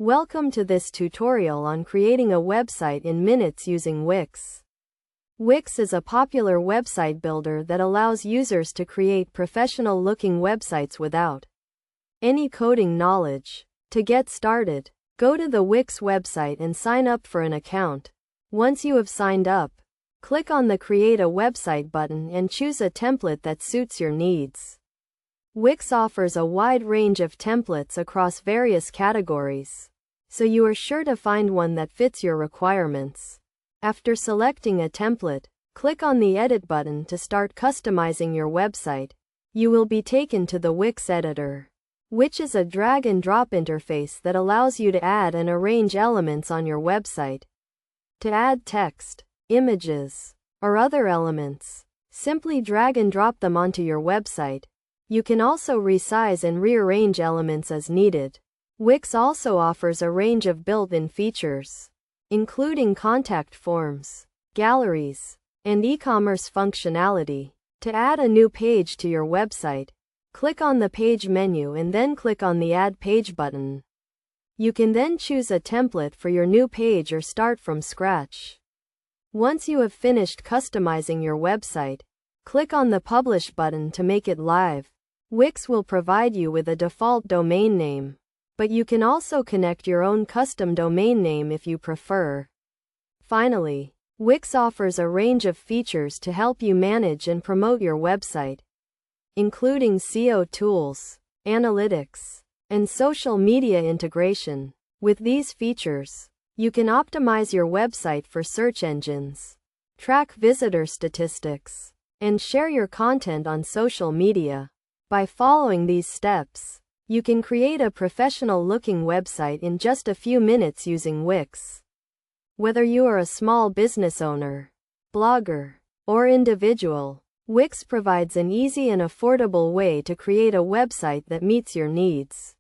Welcome to this tutorial on creating a website in minutes using Wix. Wix is a popular website builder that allows users to create professional-looking websites without any coding knowledge. To get started, go to the Wix website and sign up for an account. Once you have signed up, click on the Create a Website button and choose a template that suits your needs. Wix offers a wide range of templates across various categories, so you are sure to find one that fits your requirements. After selecting a template, click on the Edit button to start customizing your website. You will be taken to the Wix editor, which is a drag-and-drop interface that allows you to add and arrange elements on your website. To add text, images, or other elements, simply drag and drop them onto your website. You can also resize and rearrange elements as needed. Wix also offers a range of built-in features, including contact forms, galleries, and e-commerce functionality. To add a new page to your website, click on the Page menu and then click on the Add Page button. You can then choose a template for your new page or start from scratch. Once you have finished customizing your website, click on the Publish button to make it live. Wix will provide you with a default domain name, but you can also connect your own custom domain name if you prefer. Finally, Wix offers a range of features to help you manage and promote your website, including SEO tools, analytics, and social media integration. With these features, you can optimize your website for search engines, track visitor statistics, and share your content on social media. By following these steps, you can create a professional-looking website in just a few minutes using Wix. Whether you are a small business owner, blogger, or individual, Wix provides an easy and affordable way to create a website that meets your needs.